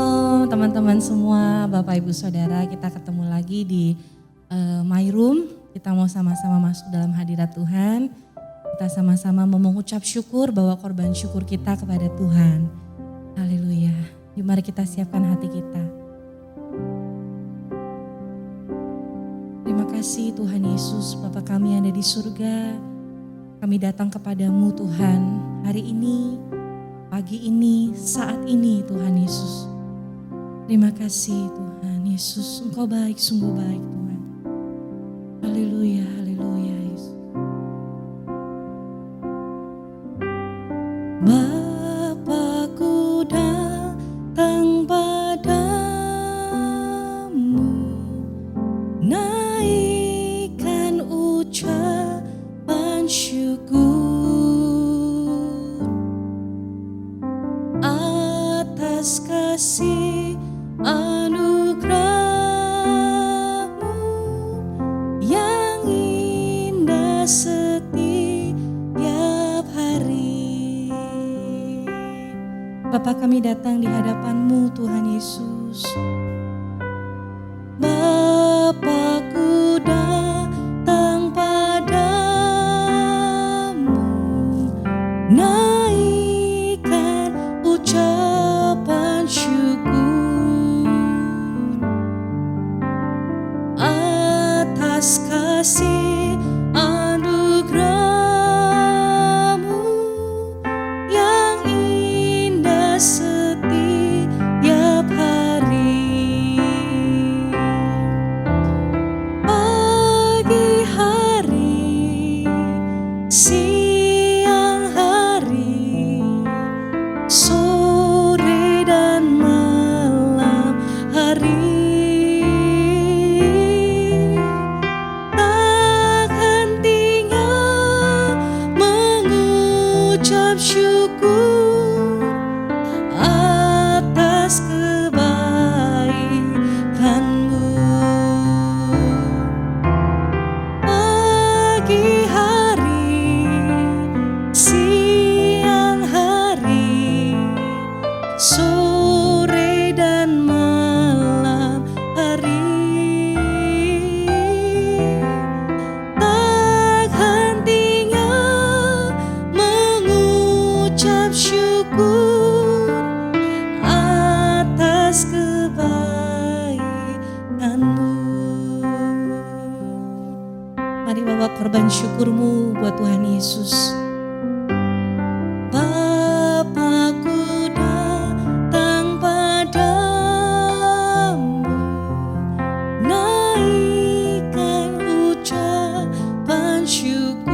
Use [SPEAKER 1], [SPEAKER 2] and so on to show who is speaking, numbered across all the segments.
[SPEAKER 1] Shalom teman-teman semua, Bapak Ibu Saudara, kita ketemu lagi di My Room. Kita mau sama-sama masuk dalam hadirat Tuhan. Kita sama-sama mau mengucap syukur bahwa korban syukur kita kepada Tuhan. Haleluya. Yuk mari kita siapkan hati kita. Terima kasih Tuhan Yesus, Bapa kami yang ada di surga. Kami datang kepadamu Tuhan hari ini, pagi ini, saat ini Tuhan Yesus. Terima kasih Tuhan Yesus, Engkau baik, sungguh baik Tuhan. Haleluya, haleluya Yesus. Bapakku datang padamu, naikkan ucapan syukur atas kasih anugerah-Mu yang indah setiap hari. Bapa, kami datang di hadapan-Mu Tuhan Yesus. Bapakku datang padamu, naikkan ucapan syukur atas kasih anugerah-Mu yang indah setiap hari. Pagi hari, siang hari, sore dan malam hari, tak hentinya mengucap syukur atas kebaikan-Mu. Pagi hari, siang hari, sore dan malam hari, tak hentinya mengucap syukur atas kebaikan-Mu. Mari bawa korban syukur-Mu buat Tuhan Yesus. Bapakku datang padamu, naikkan ucapan syukur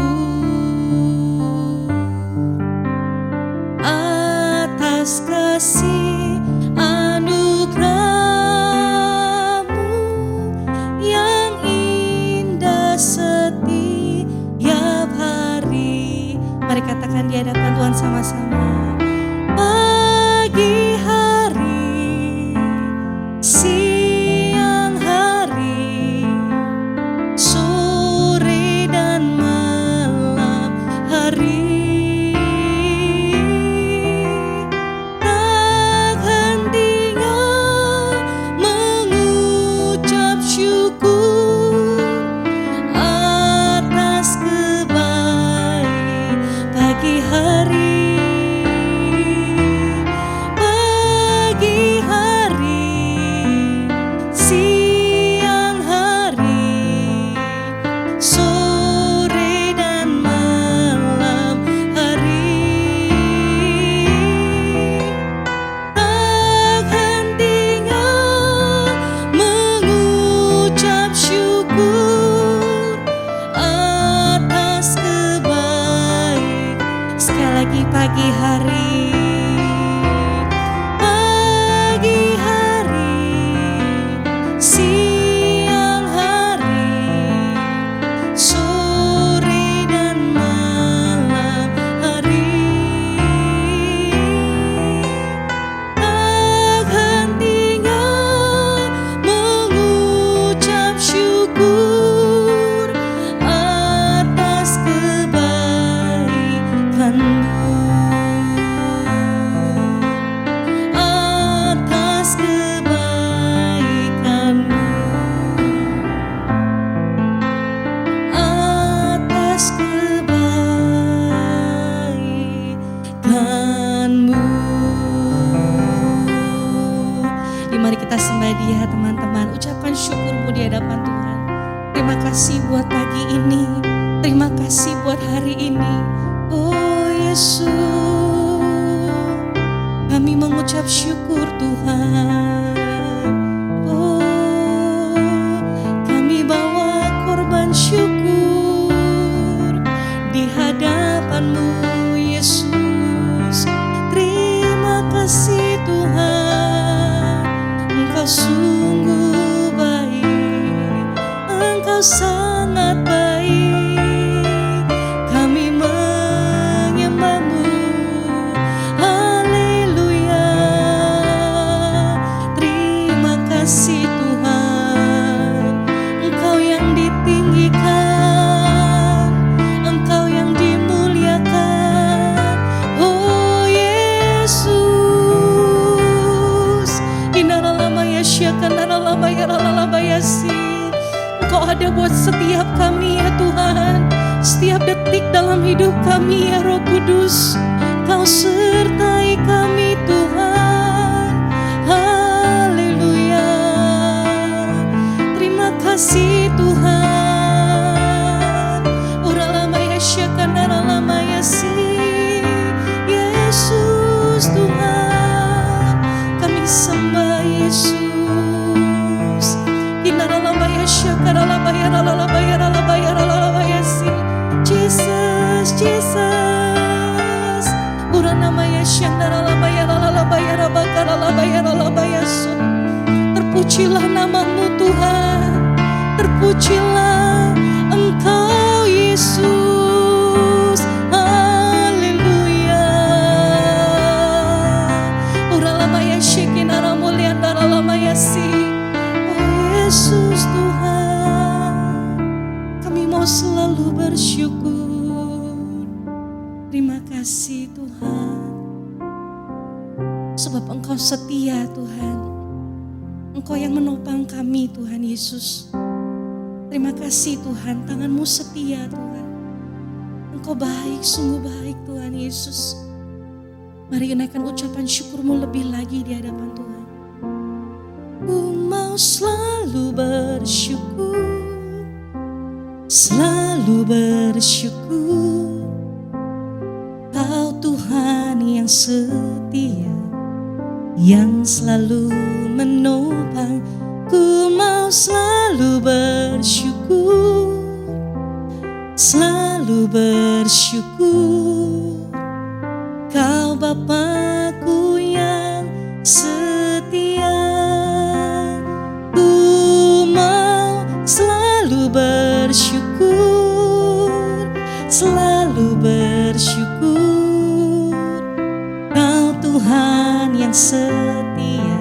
[SPEAKER 1] atas kasih anugerah-Mu yang indah setiap hari. mari kita sembah Dia teman-teman. Ucapkan syukurmu di hadapan Tuhan. Terima kasih buat pagi ini. Terima kasih buat hari ini. Oh Yesus, kami mengucap syukur Tuhan. Oh, kami bawa korban syukur di hadapan-Mu Yesus. Terima kasih Tuhan, Engkau sungguh baik, Engkau sangat baik. Kami menyembah-Mu, haleluya. Terima kasih Tuhan, Engkau yang ditinggikan, Engkau yang dimuliakan. Oh Yesus, Engkau ada buat setiap kami ya Tuhan. Setiap detik dalam hidup kami ya Roh Kudus, Kau sertai kami Tuhan. Haleluya. Terima kasih Tuhan. Uralamaya syakanaramaya si Yesus Tuhan, kami sembah Yesus. Jesus, Jesus. Terpujilah nama-Mu Tuhan, terpujilah Engkau Yesus. Haleluya. Uralamaya shikinara mulyandara lamaya si. Yesus Tuhan, kami mau selalu bersyukur. Terima kasih Tuhan, sebab Engkau setia Tuhan. Engkau yang menopang kami Tuhan Yesus. Terima kasih Tuhan, tangan-Mu setia Tuhan. Engkau baik, sungguh baik Tuhan Yesus. Mari naikkan ucapan syukur-Mu lebih lagi di hadapan Tuhan. Ku mau selalu bersyukur, selalu bersyukur. Kau Tuhan yang setia, yang selalu menopang. Ku mau selalu bersyukur, selalu bersyukur. Kau Bapa-Ku yang setia. Bersyukur, selalu bersyukur. Kau Tuhan yang setia,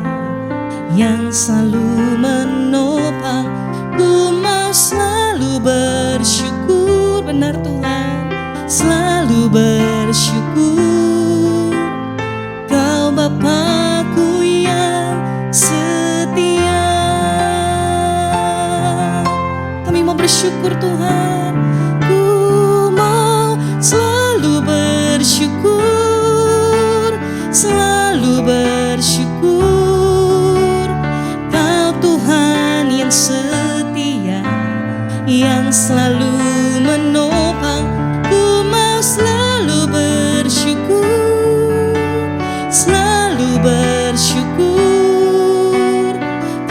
[SPEAKER 1] yang selalu menopang. Ku mau selalu bersyukur, benar Tuhan, selalu bersyukur. Kau Bapa-Ku yang setia. Bersyukur Tuhan, ku mau selalu bersyukur, selalu bersyukur. Kau Tuhan yang setia, yang selalu menopang. Ku mau selalu bersyukur, selalu bersyukur.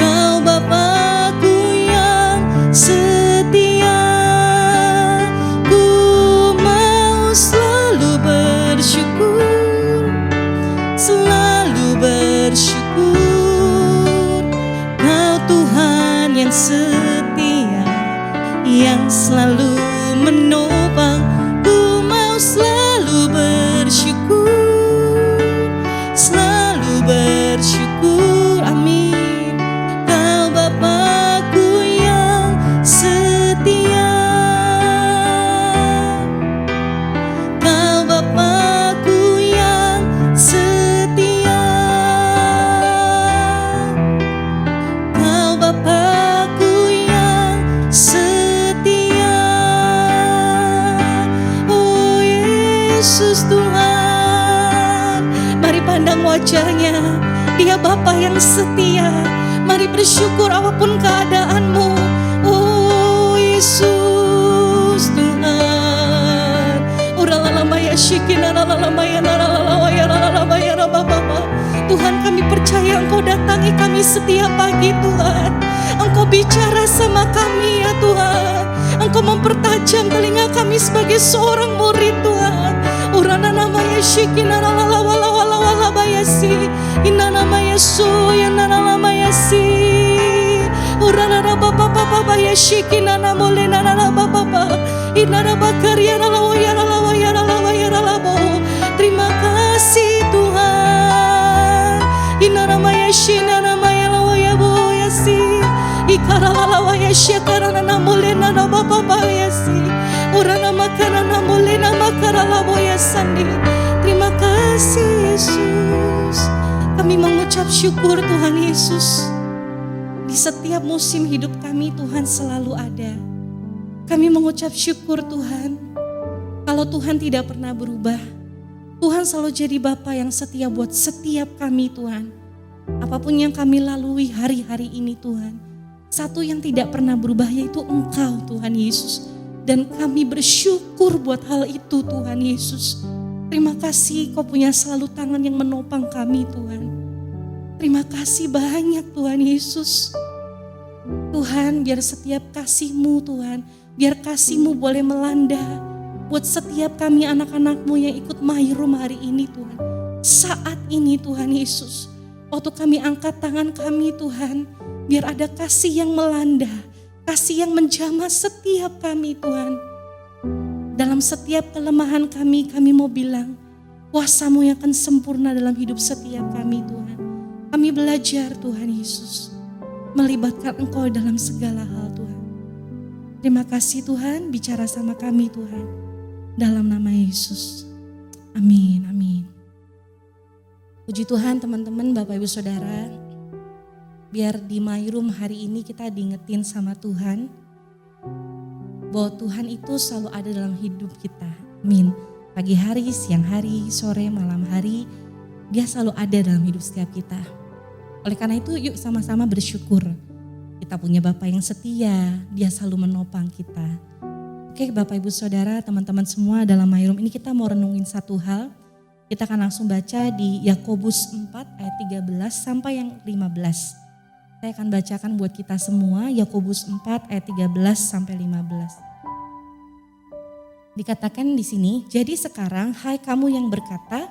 [SPEAKER 1] Kau Bapa-Ku yang setia. Setia, yang selalu menopang. Ku mau selalu bersyukur, selalu bersyukur. Amin. Kau Bapa-Ku yang setia, Kau Bapa-Ku yang setia. Kau Bapa setia. Bapa yang setia. Mari bersyukur apapun keadaanmu. Oh Yesus Tuhan. Tuhan, kami percaya Engkau datangi kami setiap pagi Tuhan. Engkau bicara sama kami ya Tuhan. Engkau mempertajam telinga kami sebagai seorang murid Tuhan. Urana namanya shikina la bayasi. Inana maya su yanana namanya si. Urana baba bayashikina namolena na baba. Inana bakaria la waya. Terima kasih Tuhan. Inana maya shina namaya la waya boyasi. Ikarala waya shikarana namolena na baba bayasi. Urana makana namolena makarala boyasandi. Terima kasih Yesus. Kami mengucap syukur Tuhan Yesus. Di setiap musim hidup kami Tuhan selalu ada. Kami mengucap syukur Tuhan. Kalau Tuhan tidak pernah berubah, Tuhan selalu jadi Bapa yang setia buat setiap kami Tuhan. Apapun yang kami lalui hari-hari ini Tuhan, satu yang tidak pernah berubah yaitu Engkau Tuhan Yesus. Dan kami bersyukur buat hal itu Tuhan Yesus. Terima kasih Kau punya selalu tangan yang menopang kami Tuhan. Terima kasih banyak Tuhan Yesus. Tuhan, biar setiap kasih-Mu Tuhan, biar kasih-Mu boleh melanda buat setiap kami anak-anak-Mu yang ikut Myroom hari ini Tuhan. Saat ini Tuhan Yesus, waktu kami angkat tangan kami Tuhan, biar ada kasih yang melanda, kasih yang menjamah setiap kami Tuhan. Dalam setiap kelemahan kami mau bilang, kuasa-Mu yang akan sempurna dalam hidup setiap kami Tuhan. Kami belajar Tuhan Yesus, melibatkan Engkau dalam segala hal Tuhan. Terima kasih Tuhan, bicara sama kami Tuhan. Dalam nama Yesus. Amin, amin. Puji Tuhan teman-teman, Bapak Ibu Saudara. Biar di Myroom hari ini kita diingetin sama Tuhan. Bahwa Tuhan itu selalu ada dalam hidup kita. Amin. Pagi hari, siang hari, sore, malam hari. Dia selalu ada dalam hidup setiap kita. Oleh karena itu yuk sama-sama bersyukur. Kita punya Bapa yang setia, Dia selalu menopang kita. Oke Bapak Ibu Saudara, teman-teman semua, dalam Myroom ini kita mau renungin satu hal. Kita akan langsung baca di Yakobus 4 ayat 13 sampai yang 15. Saya akan bacakan buat kita semua, Yakobus 4 ayat 13 sampai 15. Dikatakan di sini, jadi sekarang hai kamu yang berkata,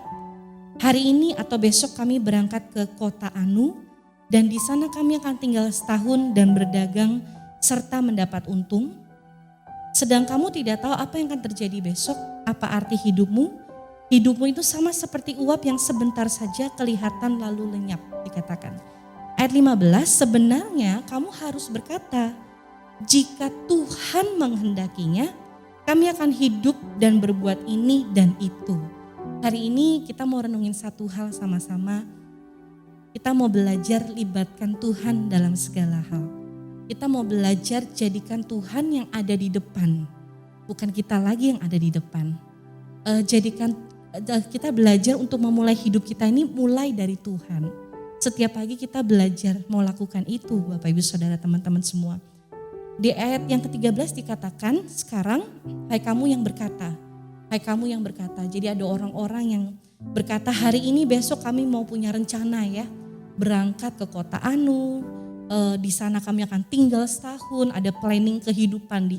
[SPEAKER 1] hari ini atau besok kami berangkat ke kota Anu dan di sana kami akan tinggal setahun dan berdagang serta mendapat untung. Sedang kamu tidak tahu apa yang akan terjadi besok, apa arti hidupmu? Hidupmu itu sama seperti uap yang sebentar saja kelihatan lalu lenyap, dikatakan. Ayat 15, sebenarnya kamu harus berkata, jika Tuhan menghendakinya, kami akan hidup dan berbuat ini dan itu. Hari ini kita mau renungin satu hal sama-sama. Kita mau belajar libatkan Tuhan dalam segala hal. Kita mau belajar jadikan Tuhan yang ada di depan. Bukan kita lagi yang ada di depan. Kita belajar untuk memulai hidup kita ini mulai dari Tuhan. Setiap pagi kita belajar mau lakukan itu Bapak Ibu Saudara teman-teman semua. Di ayat yang ke-13 dikatakan sekarang hai kamu yang berkata. Hai kamu yang berkata, jadi ada orang-orang yang berkata hari ini besok kami mau punya rencana ya. Berangkat ke kota Anu, di sana kami akan tinggal setahun, ada planning kehidupan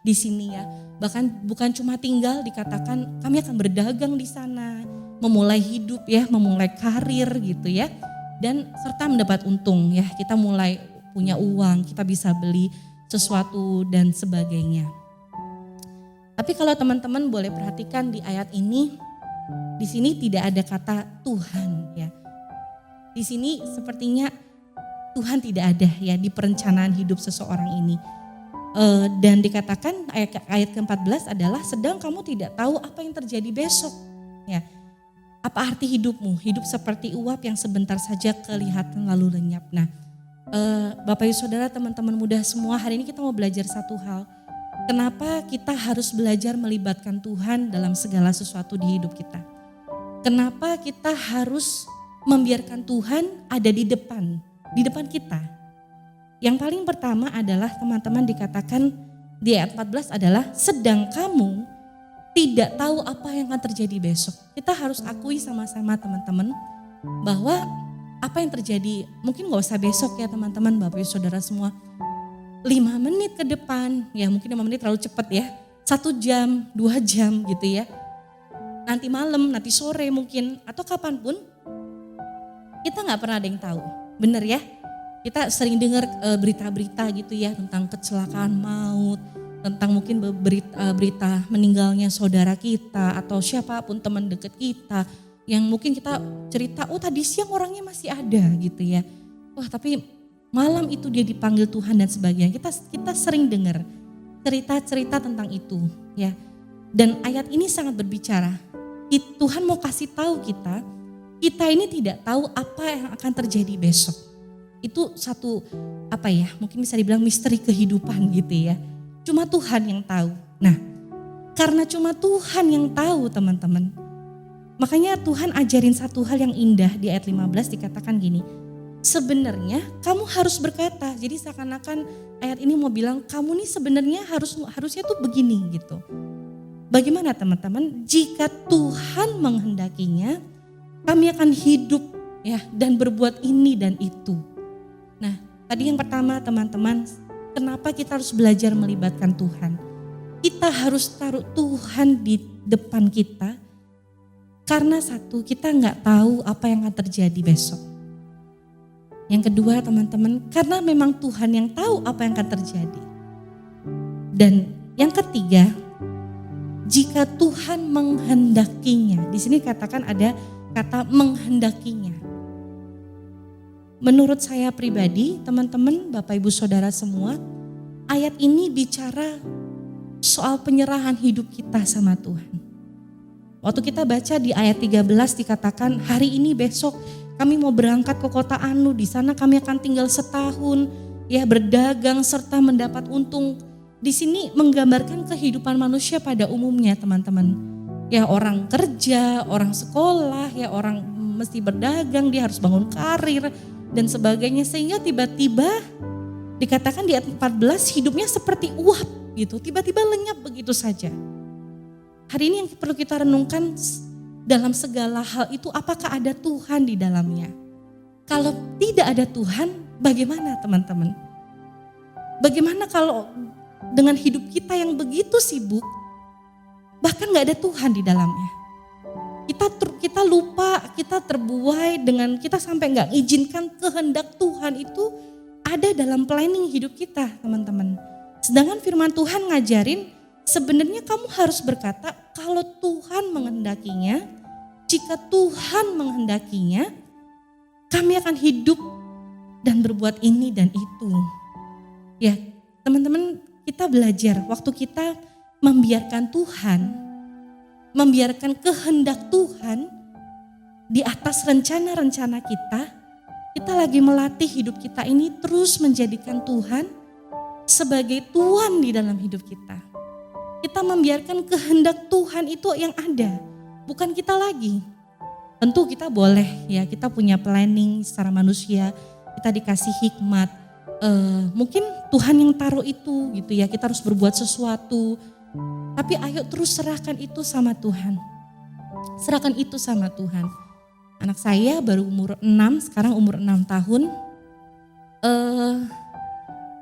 [SPEAKER 1] di sini ya. Bahkan bukan cuma tinggal, dikatakan kami akan berdagang di sana, memulai hidup ya, memulai karir gitu ya. Dan serta mendapat untung ya, kita mulai punya uang, kita bisa beli sesuatu dan sebagainya. Tapi kalau teman-teman boleh perhatikan di ayat ini, di sini tidak ada kata Tuhan ya. Di sini sepertinya Tuhan tidak ada ya di perencanaan hidup seseorang ini. Dan dikatakan ayat ke-14 adalah sedang kamu tidak tahu apa yang terjadi besok ya. Apa arti hidupmu? Hidup seperti uap yang sebentar saja kelihatan lalu lenyap. Nah, Bapak Ibu Saudara, teman-teman muda semua, hari ini kita mau belajar satu hal. Kenapa kita harus belajar melibatkan Tuhan dalam segala sesuatu di hidup kita? Kenapa kita harus membiarkan Tuhan ada di depan kita. Yang paling pertama adalah teman-teman dikatakan di ayat 14 adalah sedang kamu tidak tahu apa yang akan terjadi besok. Kita harus akui sama-sama teman-teman bahwa apa yang terjadi mungkin gak usah besok ya teman-teman, Bapak Ibu Saudara semua. 5 menit ke depan, ya mungkin 5 menit terlalu cepat ya. 1 jam, 2 jam gitu ya. Nanti malam, nanti sore mungkin, atau kapanpun. Kita gak pernah ada yang tahu, bener ya. Kita sering dengar berita-berita gitu ya tentang kecelakaan maut, tentang mungkin berita meninggalnya saudara kita atau siapapun teman dekat kita yang mungkin kita cerita, oh tadi siang orangnya masih ada gitu ya. Wah tapi malam itu dia dipanggil Tuhan dan sebagainya. Kita sering dengar cerita-cerita tentang itu ya. Dan ayat ini sangat berbicara. Tuhan mau kasih tahu kita ini tidak tahu apa yang akan terjadi besok. Itu satu mungkin bisa dibilang misteri kehidupan gitu ya. Cuma Tuhan yang tahu. Nah, karena cuma Tuhan yang tahu teman-teman. Makanya Tuhan ajarin satu hal yang indah di ayat 15 dikatakan gini. Sebenarnya kamu harus berkata. Jadi seakan-akan ayat ini mau bilang kamu nih sebenarnya harusnya tuh begini gitu. Bagaimana teman-teman? Jika Tuhan menghendakinya, kami akan hidup ya dan berbuat ini dan itu. Nah, tadi yang pertama teman-teman, kenapa kita harus belajar melibatkan Tuhan? Kita harus taruh Tuhan di depan kita, karena satu, kita nggak tahu apa yang akan terjadi besok. Yang kedua teman-teman, karena memang Tuhan yang tahu apa yang akan terjadi. Dan yang ketiga, jika Tuhan menghendakinya, di sini katakan ada kata menghendakinya. Menurut saya pribadi, teman-teman, Bapak Ibu Saudara semua, ayat ini bicara soal penyerahan hidup kita sama Tuhan. Waktu kita baca di ayat 13 dikatakan, hari ini besok kami mau berangkat ke kota Anu, di sana kami akan tinggal setahun, ya berdagang serta mendapat untung. Di sini menggambarkan kehidupan manusia pada umumnya teman-teman. Ya orang kerja, orang sekolah, ya orang mesti berdagang, dia harus bangun karir dan sebagainya, sehingga tiba-tiba dikatakan di ayat 14 hidupnya seperti uap gitu, tiba-tiba lenyap begitu saja. Hari ini yang perlu kita renungkan dalam segala hal itu, apakah ada Tuhan di dalamnya? Kalau tidak ada Tuhan, bagaimana teman-teman? Bagaimana kalau dengan hidup kita yang begitu sibuk, bahkan gak ada Tuhan di dalamnya? Kita lupa, kita terbuai dengan kita sampai gak izinkan kehendak Tuhan itu ada dalam planning hidup kita teman-teman. Sedangkan firman Tuhan ngajarin sebenarnya kamu harus berkata kalau Tuhan menghendakinya, jika Tuhan menghendakinya, kami akan hidup dan berbuat ini dan itu. Ya teman-teman, kita belajar waktu kita membiarkan Tuhan, membiarkan kehendak Tuhan di atas rencana-rencana kita lagi melatih hidup kita ini terus menjadikan Tuhan sebagai Tuhan di dalam hidup kita. Kita membiarkan kehendak Tuhan itu yang ada, bukan kita lagi. Tentu kita boleh ya, kita punya planning secara manusia, kita dikasih hikmat. Mungkin Tuhan yang taruh itu gitu ya, kita harus berbuat sesuatu. Tapi ayo terus serahkan itu sama Tuhan. Serahkan itu sama Tuhan. Anak saya baru umur 6, sekarang umur 6 tahun.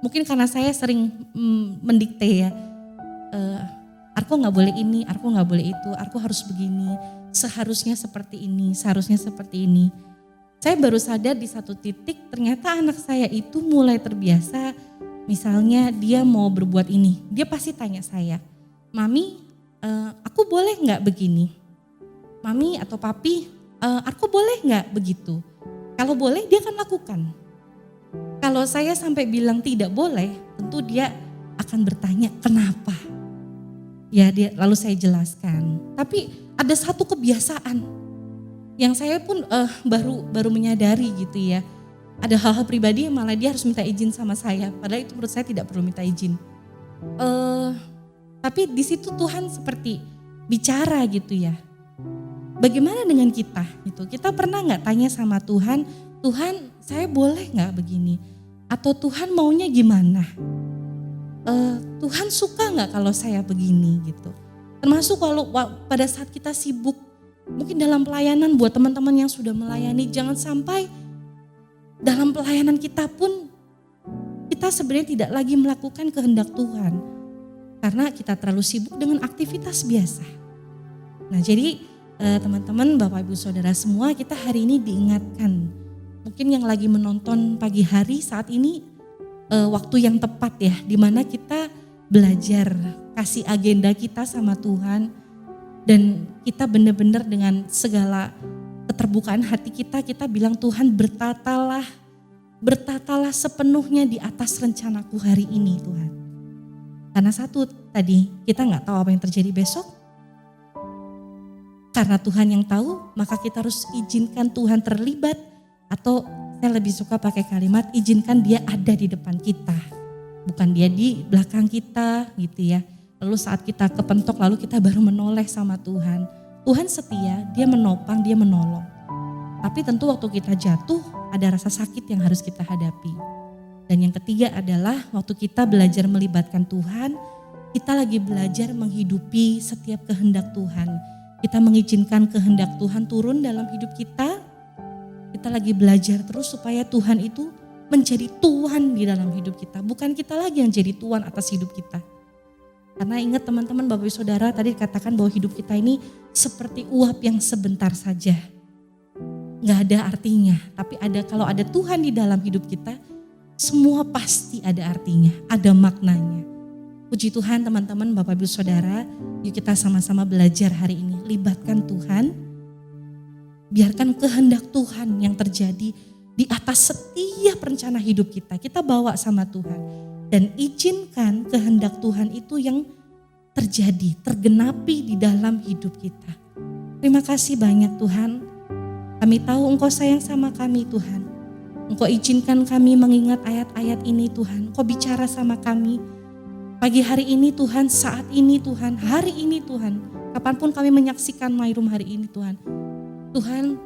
[SPEAKER 1] Mungkin karena saya sering mendikte ya. Arko gak boleh ini, Arko gak boleh itu, Arko harus begini. Seharusnya seperti ini, seharusnya seperti ini. Saya baru sadar di satu titik ternyata anak saya itu mulai terbiasa. Misalnya dia mau berbuat ini, dia pasti tanya saya, Mami, aku boleh gak begini? Mami atau Papi, aku boleh gak begitu? Kalau boleh dia akan lakukan. Kalau saya sampai bilang tidak boleh, tentu dia akan bertanya kenapa. Ya lalu saya jelaskan. Tapi ada satu kebiasaan yang saya pun baru menyadari gitu ya. Ada hal-hal pribadi yang malah dia harus minta izin sama saya. Padahal itu menurut saya tidak perlu minta izin. Tapi di situ Tuhan seperti bicara gitu ya. Bagaimana dengan kita? Gitu. Kita pernah nggak tanya sama Tuhan, Tuhan saya boleh nggak begini? Atau Tuhan maunya gimana? Tuhan suka nggak kalau saya begini gitu? Termasuk kalau pada saat kita sibuk, mungkin dalam pelayanan buat teman-teman yang sudah melayani, jangan sampai dalam pelayanan kita pun kita sebenarnya tidak lagi melakukan kehendak Tuhan. Karena kita terlalu sibuk dengan aktivitas biasa. Nah jadi teman-teman, Bapak Ibu Saudara semua, kita hari ini diingatkan. Mungkin yang lagi menonton pagi hari saat ini waktu yang tepat ya, dimana kita belajar kasih agenda kita sama Tuhan. Dan kita benar-benar dengan segala keterbukaan hati kita bilang Tuhan bertatalah sepenuhnya di atas rencanaku hari ini Tuhan. Karena satu tadi, kita gak tahu apa yang terjadi besok. Karena Tuhan yang tahu, maka kita harus izinkan Tuhan terlibat. Atau saya lebih suka pakai kalimat, izinkan dia ada di depan kita. Bukan dia di belakang kita gitu ya. Lalu saat kita kepentok, lalu kita baru menoleh sama Tuhan. Tuhan setia, dia menopang, dia menolong. Tapi tentu waktu kita jatuh, ada rasa sakit yang harus kita hadapi. Dan yang ketiga adalah waktu kita belajar melibatkan Tuhan, kita lagi belajar menghidupi setiap kehendak Tuhan. Kita mengizinkan kehendak Tuhan turun dalam hidup kita. Kita lagi belajar terus supaya Tuhan itu menjadi Tuhan di dalam hidup kita. Bukan kita lagi yang jadi Tuhan atas hidup kita. Karena ingat teman-teman, Bapak Ibu Saudara, tadi dikatakan bahwa hidup kita ini seperti uap yang sebentar saja. Gak ada artinya, tapi kalau ada Tuhan di dalam hidup kita, semua pasti ada artinya, ada maknanya. Puji Tuhan teman-teman, Bapak Ibu Saudara, yuk kita sama-sama belajar hari ini. Libatkan Tuhan, biarkan kehendak Tuhan yang terjadi di atas setiap rencana hidup kita. Kita bawa sama Tuhan dan izinkan kehendak Tuhan itu yang terjadi, tergenapi di dalam hidup kita. Terima kasih banyak Tuhan. Kami tahu Engkau sayang sama kami Tuhan. Engkau izinkan kami mengingat ayat-ayat ini Tuhan. Engkau bicara sama kami. Pagi hari ini Tuhan, saat ini Tuhan, hari ini Tuhan. Kapanpun kami menyaksikan My Room hari ini Tuhan. Tuhan,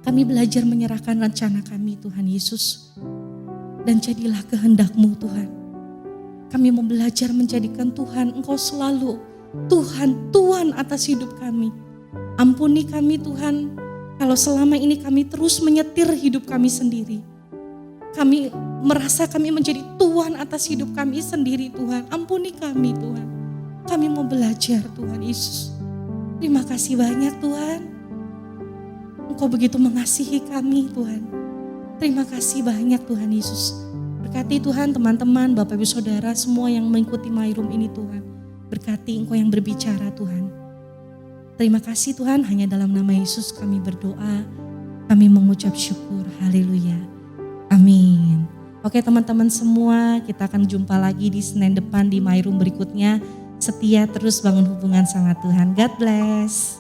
[SPEAKER 1] kami belajar menyerahkan rencana kami Tuhan Yesus. Dan jadilah kehendak-Mu Tuhan. Kami mau belajar menjadikan Tuhan, Engkau selalu Tuhan atas hidup kami. Ampuni kami Tuhan, kalau selama ini kami terus menyetir hidup kami sendiri. Kami merasa kami menjadi Tuhan atas hidup kami sendiri Tuhan. Ampuni kami Tuhan. Kami mau belajar Tuhan Yesus. Terima kasih banyak Tuhan. Engkau begitu mengasihi kami Tuhan. Terima kasih banyak Tuhan Yesus. Berkati Tuhan teman-teman, Bapak Ibu Saudara semua yang mengikuti My Room ini Tuhan. Berkati Engkau yang berbicara Tuhan. Terima kasih Tuhan, hanya dalam nama Yesus kami berdoa, kami mengucap syukur, haleluya, amin. Oke teman-teman semua, kita akan jumpa lagi di Senin depan di My Room berikutnya. Setia terus bangun hubungan sama Tuhan, God bless.